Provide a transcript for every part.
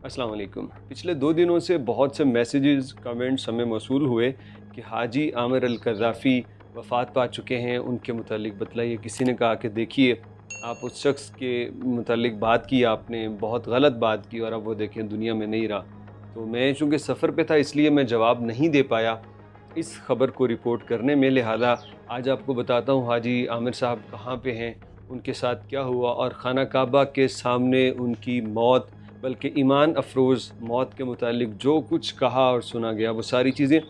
अस्सलाम वालेकुम। पिछले 2 दिनों से बहुत से मैसेजेस, कमेंट्स हमें मौसूल हुए कि हाजी आमिर अल कज़ाफ़ी वफ़ात पा चुके हैं, उनके मुतालिक बतलाइए। किसी ने कहा कि देखिए, आप उस शख्स के मुतालिक बात की आपने, बहुत गलत बात की और अब वो देखें दुनिया में नहीं रहा। तो मैं चूँकि सफ़र पे था इसलिए मैं जवाब नहीं दे पाया इस ख़बर को रिपोर्ट करने में, लिहाजा आज आपको बताता हूँ हाजी आमिर साहब कहाँ पे हैं, उनके साथ क्या हुआ और खाना काबा के सामने उनकी मौत, बल्कि ईमान अफरोज़ मौत के मुतालिक जो कुछ कहा और सुना गया वो सारी चीज़ें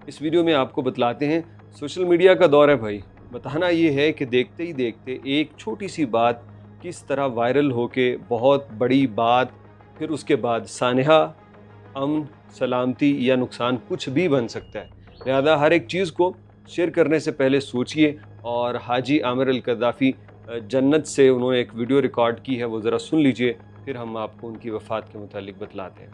इस वीडियो में आपको बतलाते हैं। सोशल मीडिया का दौर है भाई, बताना ये है कि देखते ही देखते एक छोटी सी बात किस तरह वायरल होके बहुत बड़ी बात, फिर उसके बाद सानहा, अमन, सलामती या नुकसान कुछ भी बन सकता है। लिहाजा हर एक चीज़ को शेयर करने से पहले सोचिए। और हाजी आमिर अल कज़ाफ़ी जन्नत से उन्होंने एक वीडियो रिकॉर्ड की है, वो ज़रा सुन लीजिए, फिर हम आपको उनकी वफ़ात के मुतालिक बतलाते हैं।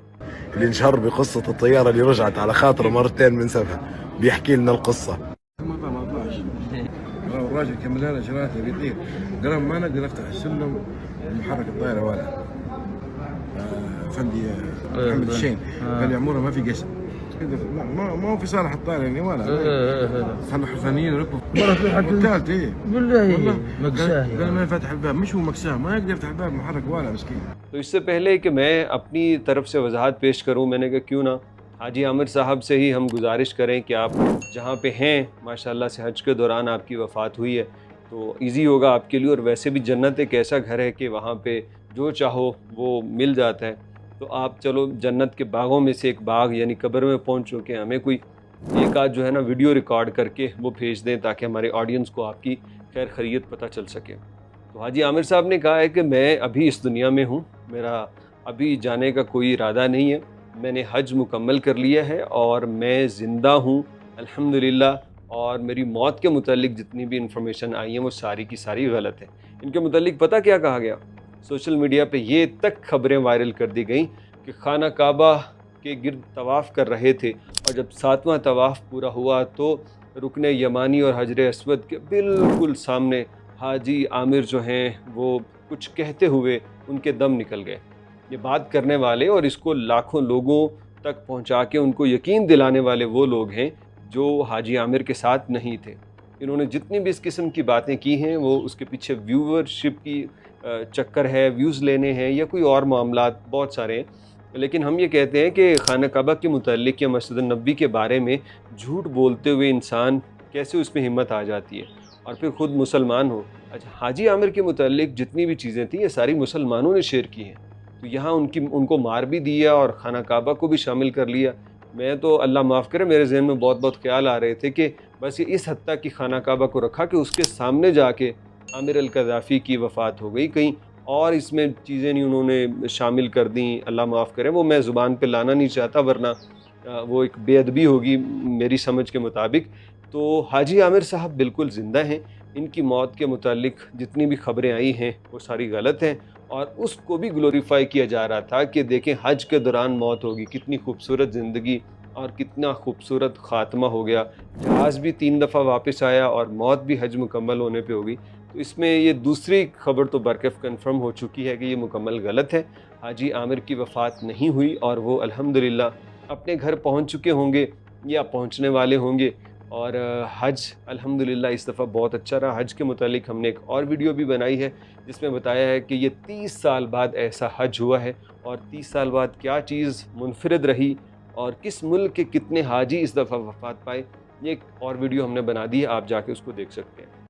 اللي انشهر بقصة الطيارة اللي رجعت على خاطره مرتين من سفر بيحكي لنا القصة. ما طلعش الراجل كمل لنا اجراءاته بيطير، قال ما نقدر نفتح السلم ونحرك الطائرة ولا فندي محمد الشين قال لي عموره ما في قسم ما هو في صالح الطائرة يعني ولا خلوا حرفانيين ركبوا قلت ايه بالله مقساه قال ما فتح الباب، مش هو مكساه ما يقدر يفتح الباب محرك ولا مسكين. तो इससे पहले कि मैं अपनी तरफ से वजाहत पेश करूं, मैंने कहा क्यों ना हाजी आमिर साहब से ही हम गुजारिश करें कि आप जहां पे हैं, माशाल्लाह से हज के दौरान आपकी वफ़ात हुई है तो इजी होगा आपके लिए। और वैसे भी जन्नत एक ऐसा घर है कि वहां पे जो चाहो वो मिल जाता है। तो आप चलो जन्नत के बागों में से एक बाग यानी कब्र में पहुंच चुके हैं, हमें कोई एक आध जो है ना वीडियो रिकॉर्ड करके वो भेज दें ताकि हमारे ऑडियंस को आपकी खैर खैरियत पता चल सके। तो हाजी आमिर साहब ने कहा है कि मैं अभी इस दुनिया में हूँ, मेरा अभी जाने का कोई इरादा नहीं है, मैंने हज मुकम्मल कर लिया है और मैं ज़िंदा हूँ अल्हम्दुलिल्लाह। और मेरी मौत के मुतालिक जितनी भी इंफॉर्मेशन आई है वो सारी की सारी गलत है। इनके मुतालिक पता क्या कहा गया, सोशल मीडिया पे ये तक खबरें वायरल कर दी गई कि खाना काबा के गिर्द तवाफ़ कर रहे थे और जब 7वां तवाफ़ पूरा हुआ तो रुकने यमानी और हजर अस्वद के बिल्कुल सामने हाजी आमिर जो हैं वो कुछ कहते हुए उनके दम निकल गए। ये बात करने वाले और इसको लाखों लोगों तक पहुंचा के उनको यकीन दिलाने वाले वो लोग हैं जो हाजी आमिर के साथ नहीं थे। इन्होंने जितनी भी इस किस्म की बातें की हैं वो उसके पीछे व्यूवरशिप की चक्कर है, व्यूज़ लेने हैं या कोई और मामलात बहुत सारे हैं। लेकिन हम ये कहते हैं कि खाना काबा के मुतालिक या मस्जिद नबी के बारे में झूठ बोलते हुए इंसान कैसे उसमें हिम्मत आ जाती है और फिर ख़ुद मुसलमान हो। अच्छा, हाजी आमिर के मुतालिक जितनी भी चीज़ें थी ये सारी मुसलमानों ने शेयर की हैं, तो यहाँ उनको मार भी दिया और खाना काबा को भी शामिल कर लिया। मैं तो अल्लाह माफ़ करे मेरे जहन में बहुत ख्याल आ रहे थे कि बस ये इस हद तक कि खाना काबा को रखा कि उसके सामने जाके आमिर अल कज़ाफ़ी की वफ़ात हो गई, कहीं और इसमें चीज़ें नहीं उन्होंने शामिल कर दी। अल्लाह माफ़ करे, वो मैं ज़ुबान पे लाना नहीं चाहता वरना वो एक बेअदबी होगी मेरी समझ के मुताबिक। तो हाजी आमिर साहब बिल्कुल ज़िंदा हैं, इनकी मौत के मुतालिक जितनी भी ख़बरें आई हैं वो सारी गलत हैं और उसको भी ग्लोरीफाई किया जा रहा था कि देखें हज के दौरान मौत होगी, कितनी खूबसूरत ज़िंदगी और कितना खूबसूरत ख़ात्मा हो गया। जहाज़ भी 3 दफ़ा वापस आया और मौत भी हज मुकम्मल होने पे होगी। तो इसमें ये दूसरी खबर तो बरकफ कन्फर्म हो चुकी है कि ये मुकम्मल गलत है। हाजी आमिर की वफ़ात नहीं हुई और वो अल्हम्दुलिल्लाह अपने घर पहुंच चुके होंगे या पहुंचने वाले होंगे। और हज अल्हम्दुलिल्लाह इस दफ़ा बहुत अच्छा रहा। हज के मुतालिक हमने एक और वीडियो भी बनाई है जिसमें बताया है कि ये 30 साल बाद ऐसा हज हुआ है और 30 साल बाद क्या चीज़ मुनफरिद रही और किस मुल्क के कितने हाजी इस दफ़ा वफ़ात पाए, ये एक और वीडियो हमने बना दी है, आप जाके उसको देख सकते हैं।